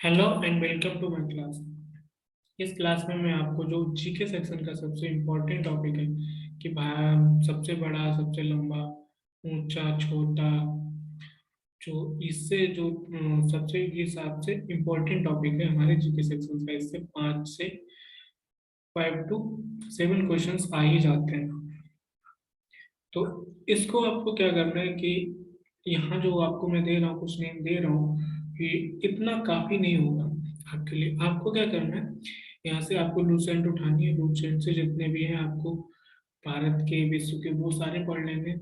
Hello and welcome to my class. इस class में मैं आपको जो जीके सेक्शन का सबसे इम्पोर्टेंट टॉपिक है कि सबसे बड़ा, सबसे लंबा, ऊंचा, छोटा, जो इससे जो सबसे हिसाब से इम्पोर्टेंट टॉपिक है हमारे जीके सेक्शन का। इससे 5 से 7 क्वेश्चंस आ ही जाते हैं। तो इसको आपको क्या करना है कि यहाँ जो आपको मैं दे रहा हूँ, कुछ नेम दे रहा हूँ, कि इतना काफी नहीं होगा आपके लिए। आपको क्या करना है, यहाँ से आपको लूसेंट उठानी है। लूसेंट से जितने भी हैं आपको भारत के, विश्व के, वो सारे पढ़ लेंगे।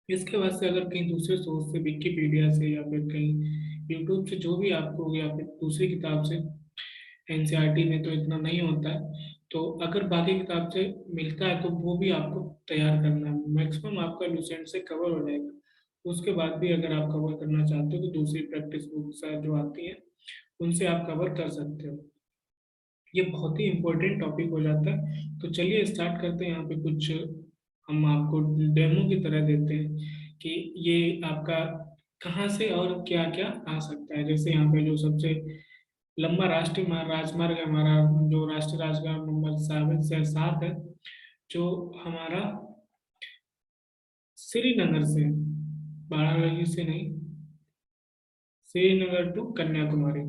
इसके बाद से अगर कहीं दूसरे सोर्स से, विकिपीडिया से या फिर कहीं यूट्यूब से, जो भी आपको, या फिर दूसरी किताब से, एनसीईआरटी में तो इतना नहीं होता है, तो अगर बाकी किताब से मिलता है तो वो भी आपको तैयार करना है। मैक्सिमम आपका लूसेंट से कवर हो जाएगा। उसके बाद भी अगर आप कवर करना चाहते हो तो दूसरी प्रैक्टिस बुक्स जो आती हैं उनसे आप कवर कर सकते हो। ये बहुत ही इम्पोर्टेंट टॉपिक हो जाता है। तो चलिए स्टार्ट करते हैं। यहाँ पे कुछ हम आपको डेमो की तरह देते हैं कि ये आपका कहाँ से और क्या क्या आ सकता है। जैसे यहाँ पे जो सबसे लंबा राष्ट्रीय राजमार्ग है हमारा, जो राष्ट्रीय राजमार्ग नंबर 7 है, जो हमारा श्रीनगर से, वाराणसी से नहीं, श्रीनगर टू कन्याकुमारी,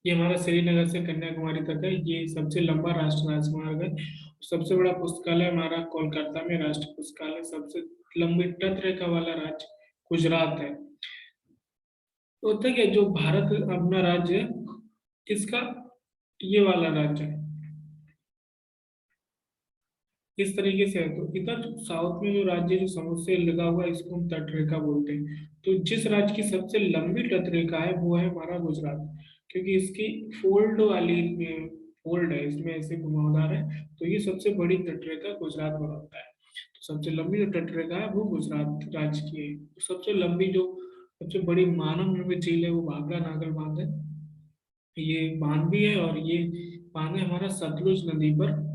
ये हमारा श्रीनगर से कन्याकुमारी तक है। ये सबसे लंबा राष्ट्रीय राजमार्ग है। सबसे बड़ा पुस्तकालय हमारा कोलकाता में राष्ट्रीय पुस्तकालय। सबसे लंबी तट रेखा वाला राज्य गुजरात है। तो होता है कि जो भारत अपना राज्य है, इसका ये वाला राज्य है, इस तरीके से है। तो इधर साउथ में जो राज्य जो समुद्र से लगा हुआ है, इसको हम तटरेखा बोलते हैं। तो जिस राज्य की सबसे लंबी तटरेखा है वो है हमारा गुजरात, क्योंकि इसकी फोल्ड वाली फोल्ड है, इसमें ऐसे घुमावदार है। तो ये सबसे बड़ी तटरेखा गुजरात बनाता है। तो सबसे लंबी जो तटरेखा है वो गुजरात राज्य की है। तो सबसे लंबी जो, सबसे बड़ी मानव निर्मित झील है वो भाखड़ा नागल बांध है। ये बांध भी है, और ये बांध है हमारा सतलुज नदी पर।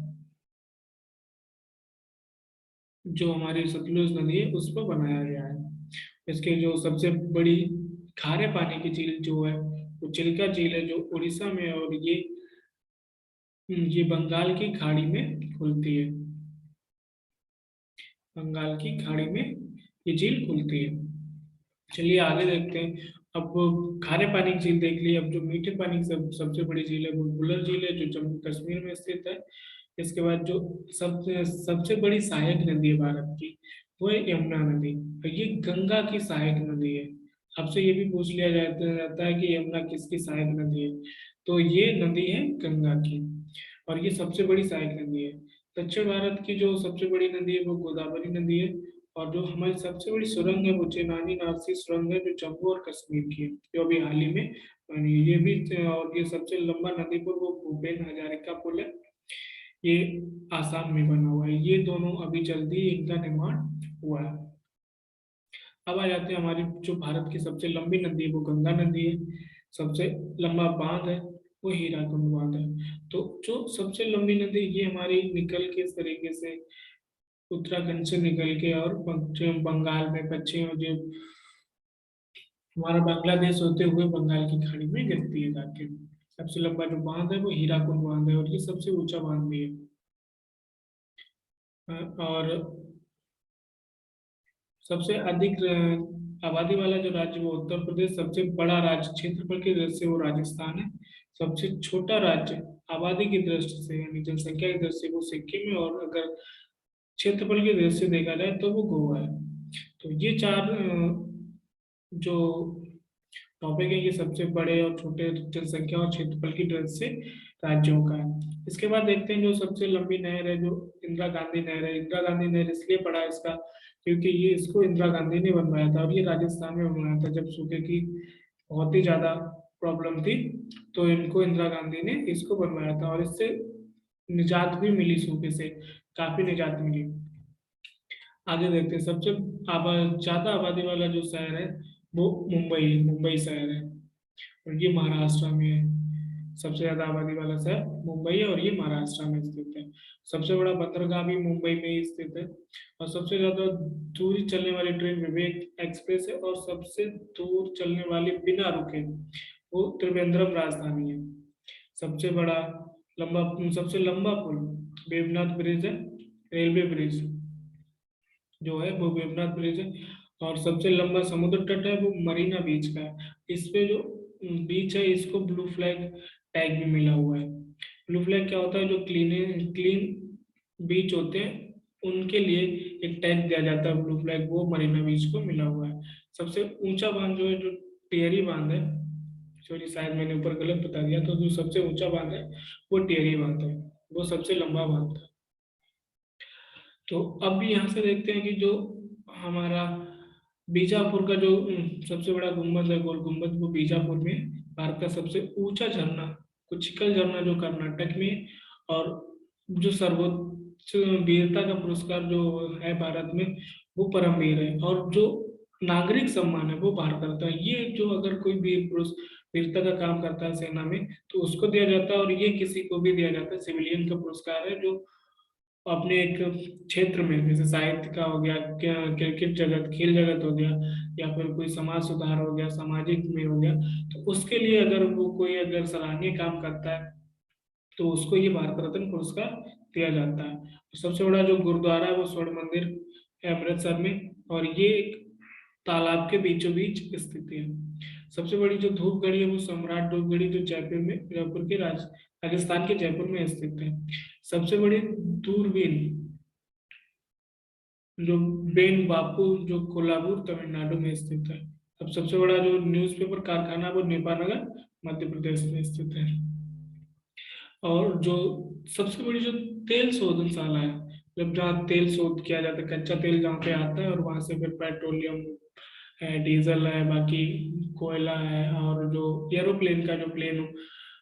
जो हमारी सतलुज नदी है उस पर बनाया गया है। इसके जो सबसे बड़ी खारे पानी की झील जो है वो चिल्का झील है, जो उड़ीसा में है, और ये बंगाल की खाड़ी में खुलती है। बंगाल की खाड़ी में ये झील खुलती है। चलिए आगे देखते हैं। अब खारे पानी की झील देख ली। अब जो मीठे पानी की सबसे बड़ी झील है वो बुलर झील है, जो जम्मू कश्मीर में स्थित है। इसके बाद जो सबसे सबसे बड़ी सहायक नदी है भारत की, वो है यमुना नदी। और ये गंगा की सहायक नदी है। आपसे ये भी पूछ लिया जाता है कि यमुना किसकी सहायक नदी है, तो ये नदी है गंगा की, और ये सबसे बड़ी सहायक नदी है। दक्षिण भारत की जो सबसे बड़ी नदी है वो गोदावरी नदी है। और जो हमारी सबसे बड़ी सुरंग है वो चेनानी नारसी सुरंग है, जो जम्मू और कश्मीर की है, जो अभी हाल ही में बनी है। ये भी, और ये सबसे लंबा नदी पुल वो भूपेन हजारिका पुल है। ये आसाम में बना हुआ है। ये दोनों अभी जल्दी ही इनका निर्माण हुआ है। अब आ जाते हैं हमारी जो भारत की सबसे लंबी नदी है वो गंगा नदी है। सबसे लंबा बांध है वो हीराकुंड बांध है। तो जो सबसे लंबी नदी ये हमारी निकल के इस तरीके से उत्तराखंड से निकल के, और पश्चिम बंगाल में, पश्चिम जो हमारा बांग्लादेश होते हुए बंगाल की खाड़ी में गिरती है जाके। सबसे लंबा जो बांध है वो हीराकुंड बांध है, और ये सबसे ऊंचा बांध भी है। और सबसे अधिक आबादी वाला जो राज्य वो उत्तर प्रदेश। सबसे बड़ा राज्य क्षेत्रफल की दृष्टि से वो राजस्थान है। सबसे छोटा राज्य आबादी की दृष्टि से, यानी जनसंख्या की दृष्टि से, वो सिक्किम है। और अगर क्षेत्रफल की दृष्टि से देखा जाए तो वो गोवा है। तो ये चार जो टॉपिक है, ये सबसे बड़े और छोटे जनसंख्या और क्षेत्रफल की दृष्टि से राज्यों का है। इसके बाद देखते हैं जो सबसे लंबी नहर है, जो इंदिरा गांधी नहर है। इंदिरा गांधी नहर इसलिए पड़ा है इसका, क्योंकि ये इसको इंदिरा गांधी ने बनवाया था, और ये राजस्थान में बनवाया था जब सूखे की बहुत ही ज्यादा प्रॉब्लम थी। तो इनको इंदिरा गांधी ने इसको बनवाया था, और इससे निजात भी मिली, सूखे से काफी निजात मिली। आगे देखते हैं। सबसे ज्यादा आबादी वाला जो शहर है वो मुंबई मुंबई शहर है, और ये महाराष्ट्र में है। सबसे ज्यादा आबादी वाला शहर मुंबई है, और ये महाराष्ट्र में स्थित है। सबसे बड़ा बंदरगाह भी मुंबई में ही स्थित है। और सबसे ज्यादा दूरी चलने वाली ट्रेन विवेक एक्सप्रेस है, और सबसे दूर चलने वाली बिना रुके वो त्रिवेंद्रम राजधानी है। सबसे बड़ा सबसे लंबा पुल वेवनाथ ब्रिज है, रेलवे ब्रिज जो है वो वेवनाथ ब्रिज है। और सबसे लंबा समुद्र तट है वो मरीना बीच का है। इस पे जो बीच है इसको ब्लू फ्लैग टैग भी मिला हुआ है। ब्लू फ्लैग क्या होता है, जो क्लीन बीच होते हैं उनके लिए एक टैग दिया जाता है ब्लू फ्लैग, वो मरीना बीच को मिला हुआ है। सबसे ऊंचा बांध जो है, जो टिहरी बांध है, सॉरी शायद मैंने ऊपर गलत बता दिया, तो जो सबसे ऊंचा बांध है वो टिहरी बांध है, वो सबसे लंबा बांध है। तो अब भी यहाँ से देखते हैं कि जो हमारा बीजापुर का जो सबसे बड़ा गुम्बद है, गोल गुम्बद, वो बीजापुर में है। भारत का सबसे ऊंचा झरना कुचिकल झरना जो कर्नाटक में है। और जो सर्वोच्च वीरता का पुरस्कार जो है भारत में, वो परमवीर है। और जो नागरिक सम्मान है वो भारत रत्न है। ये जो अगर कोई वीर पुरुष वीरता का काम करता है सेना में, तो उसको दिया जाता है। और ये किसी को भी दिया जाता है, सिविलियन का पुरस्कार है, जो अपने एक क्षेत्र में, जैसे साहित्य का हो गया, क्रिकेट जगत, खेल जगत हो गया, या फिर कोई समाज सुधार हो गया, सामाजिक में हो गया, तो उसके लिए अगर वो कोई अगर सराहनीय काम करता है तो उसको ये भारत रत्न पुरस्कार दिया जाता है। सबसे बड़ा जो गुरुद्वारा है वो स्वर्ण मंदिर है अमृतसर में, और ये एक तालाब के बीचों बीच स्थित है। सबसे बड़ी जो धूप घड़ी है वो सम्राट धूप घड़ी, जो जयपुर के राजस्थान के जयपुर में स्थित है। सबसे बड़ी दूरबीन जो बेन बापू जो कोल्हापुर तमिलनाडु में स्थित है। अब सबसे बड़ा जो न्यूज़पेपर कारखाना वो नेपानगर मध्य प्रदेश में स्थित है। और जो सबसे बड़ी जो तेल शोधनशाला है, जब जहाँ तेल शोध किया जाता है, कच्चा तेल जहाँ पे आता है, और वहां से फिर पेट्रोलियम है, डीजल है, बाकी कोयला है, और जो एरोप्लेन का जो प्लेन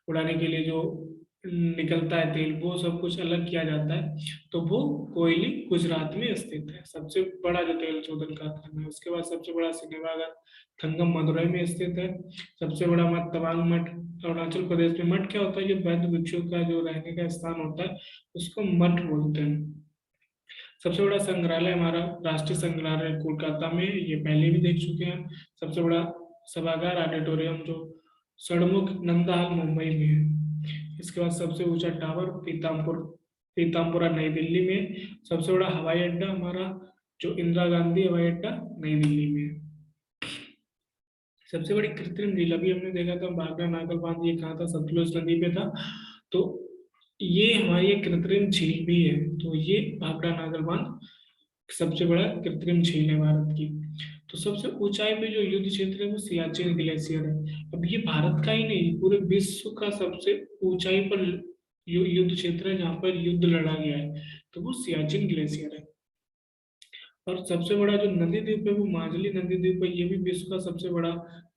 उड़ाने के लिए जो निकलता है तेल, वो सब कुछ अलग किया जाता है। तो वो कोयली गुजरात में स्थित है, सबसे बड़ा जो तेल शोधन कारखाना है। उसके बाद सबसे बड़ा सिनेमाघर थंगम मदुरई में स्थित है। सबसे बड़ा मठ तवांग मठ अरुणाचल प्रदेश में। मठ क्या होता है, ये बौद्ध भिक्षु का जो रहने का स्थान होता है, उसको मठ बोलते हैं। सबसे बड़ा संग्रहालय हमारा राष्ट्रीय संग्रहालय कोलकाता में, ये पहले भी देख चुके हैं। सबसे बड़ा सभागार ऑडिटोरियम जो सड़मुख नंदा मुंबई में है। इसके बाद सबसे ऊंचा टावर पीताम्बरा नई दिल्ली में। सबसे बड़ा हवाई अड्डा हमारा जो इंदिरा गांधी हवाई अड्डा नई दिल्ली में है। सबसे बड़ी कृत्रिम झील अभी हमने देखा था बागरा नागल बांध, ये कहाँ था, सतलुज नदी पे था। तो ये हमारी एक कृत्रिम झील भी है। तो ये भाखड़ा नागल बांध सबसे बड़ा कृत्रिम झील है भारत की। तो सबसे ऊंचाई पे जो युद्ध क्षेत्र है वो सियाचिन ग्लेशियर है। अब ये भारत का ही नहीं, पूरे विश्व का सबसे ऊंचाई पर युद्ध क्षेत्र है जहाँ पर युद्ध लड़ा गया है, तो वो सियाचिन ग्लेशियर है। और सबसे बड़ा जो नदी द्वीप है वो माजुली नदी द्वीप है। ये भी विश्व का सबसे बड़ा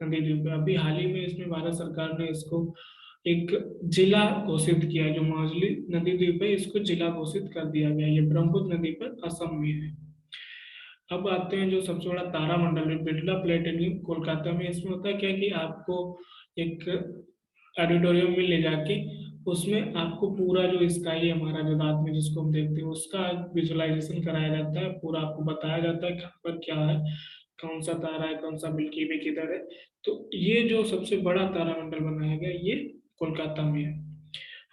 नदी द्वीप है। अभी हाल ही में इसमें भारत सरकार ने इसको एक जिला घोषित किया है। जो माजुली नदी द्वीप है इसको जिला घोषित कर दिया गया है। ये ब्रह्मपुत्र नदी पर असम में है। अब आते हैं जो सबसे बड़ा तारामंडल है बिरला प्लेनेटोरियम कोलकाता में। इसमें होता है क्या कि आपको एक ऑडिटोरियम में ले जाके उसमें आपको पूरा जो स्काई है हमारा, जो रात में जिसको हम देखते हैं, उसका विजुअलाइजेशन कराया जाता है। पूरा आपको बताया जाता है कहाँ पर क्या है, कौन सा तारा है, कौन सा मिल्की वे किधर है। तो ये जो सबसे बड़ा तारामंडल बनाया गया ये कोलकाता में है।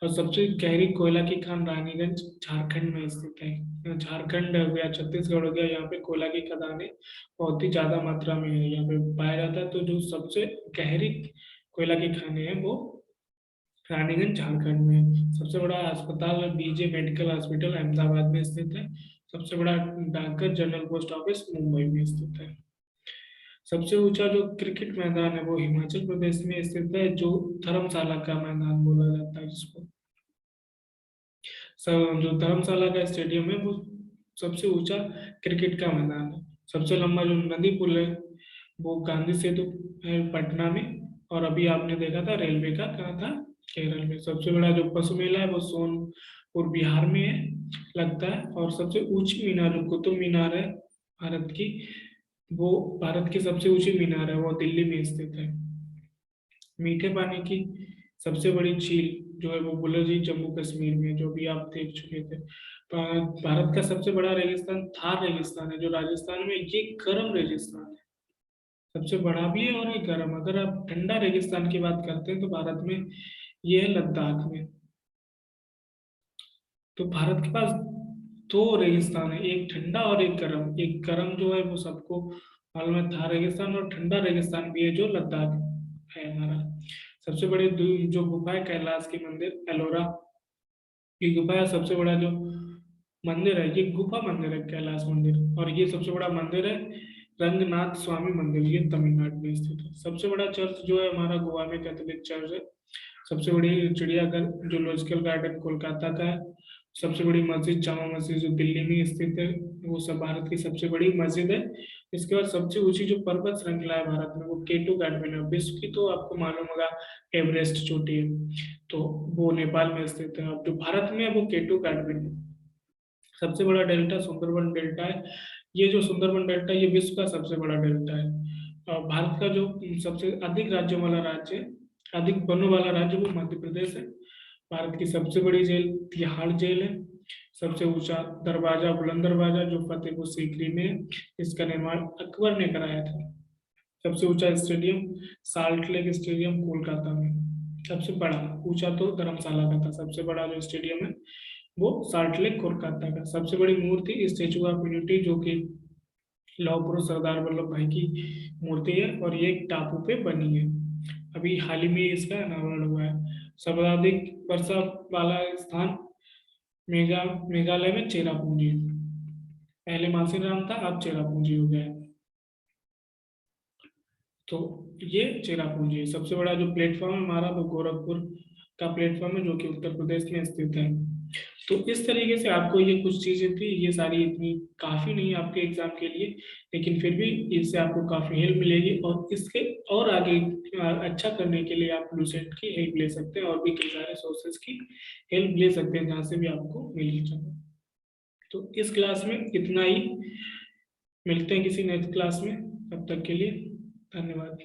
और सबसे गहरी कोयला की खान रानीगंज झारखंड में स्थित है। झारखंड हो गया, छत्तीसगढ़ हो गया, यहाँ पे कोयला की खदानें बहुत ही ज्यादा मात्रा में है, यहाँ पे पाया जाता है। तो जो सबसे गहरी कोयला की खानें हैं वो रानीगंज झारखंड में है। सबसे बड़ा अस्पताल बीजे मेडिकल हॉस्पिटल अहमदाबाद में स्थित है। सबसे बड़ा डाकघर जनरल पोस्ट ऑफिस मुंबई में स्थित है। सबसे ऊंचा जो क्रिकेट मैदान है वो हिमाचल प्रदेश में स्थित है, जो धर्मशाला का मैदान बोला जाता है जिसको। जो धर्मशाला का स्टेडियम है वो सबसे ऊंचा क्रिकेट का मैदान है। सबसे लंबा जो नदी पुल है वो गांधी सेतु है पटना में। और अभी आपने देखा था रेलवे का कहाँ था, केरल में। सबसे बड़ा जो पशु मेला है वो सोनपुर बिहार में है, लगता है। और सबसे ऊंची मीनार जो कुतुब मीनार है भारत की, वो भारत की सबसे ऊंची मीनार है, वो दिल्ली में स्थित है। मीठे पानी की सबसे बड़ी झील जो है वो बुलर झील जम्मू कश्मीर में, जो भी आप देख चुके थे। भारत का सबसे बड़ा रेगिस्तान थार रेगिस्तान है, जो राजस्थान में, ये गर्म रेगिस्तान है। सबसे बड़ा भी है और ये गर्म। अगर आप ठंडा रेगिस्तान की बात करते हैं तो भारत में ये है लद्दाख में। तो भारत के पास दो रेगिस्तान है, एक ठंडा और एक गर्म। एक गर्म जो है वो सबको मालूम है, थार रेगिस्तान, और ठंडा रेगिस्तान भी है जो लद्दाख है हमारा। सबसे बड़ी जो गुफा है कैलाश की मंदिर एलोरा की गुफा है, सबसे बड़ा जो मंदिर है ये गुफा मंदिर है कैलाश मंदिर। और ये सबसे बड़ा मंदिर है रंगनाथ स्वामी मंदिर, ये तमिलनाडु में स्थित है। सबसे बड़ा चर्च जो है हमारा गोवा में कैथोलिक चर्च है। सबसे बड़ी चिड़ियाघर जूलॉजिकल गार्डन कोलकाता का है। सबसे बड़ी मस्जिद जामा मस्जिद जो दिल्ली में स्थित है, वो सब भारत की सबसे बड़ी मस्जिद है। इसके बाद सबसे ऊंची जो पर्वत श्रृंखला है भारत में वो केटू गार्डन है। विश्व की तो आपको मालूम होगा एवरेस्ट चोटी है, तो वो नेपाल में स्थित है। अब जो भारत में है वो केटू गार्डन है। सबसे बड़ा डेल्टा सुंदरबन डेल्टा है। ये जो सुंदरबन डेल्टा है ये विश्व का सबसे बड़ा डेल्टा है। और भारत का जो सबसे अधिक राज्यों वाला राज्य है, अधिक वनों वाला राज्य, वो मध्य प्रदेश है। भारत की सबसे बड़ी जेल तिहाड़ जेल है। सबसे ऊंचा दरवाजा बुलंद दरवाजा जो फतेहपुर सीकरी में है, इसका निर्माण अकबर ने कराया था। सबसे ऊंचा stadium salt lake stadium Kolkata में। सबसे बड़ा, ऊंचा तो धर्मशाला का था, सबसे बड़ा जो स्टेडियम है वो साल्ट लेक कोलकाता का। सबसे बड़ी मूर्ति स्टेचू ऑफ यूनिटी जो कि लौह पुरुष सरदार वल्लभ भाई की मूर्ति है, और ये एक टापू पे बनी है। अभी हाल ही में इसका अनावरण हुआ है। सर्वाधिक वर्षा वाला स्थान मेघालय में चेरापूंजी। पहले मासीराम था, अब चेरापूंजी हो गया है। तो ये चेरापूंजी है। सबसे बड़ा जो प्लेटफॉर्म है हमारा वो गोरखपुर का प्लेटफॉर्म है जो कि उत्तर प्रदेश में स्थित है। तो इस तरीके से आपको ये कुछ चीजें थी, ये सारी इतनी काफी नहीं आपके एग्जाम के लिए, लेकिन फिर भी इससे आपको काफी हेल्प मिलेगी। और इसके और आगे अच्छा करने के लिए आप लूसेंट की हेल्प ले सकते हैं, और भी कई सारे सोर्सेज की हेल्प ले सकते हैं जहाँ से भी आपको मिल जाए। तो इस क्लास में इतना ही, मिलते हैं किसी नेक्स्ट क्लास में, तब तक के लिए धन्यवाद।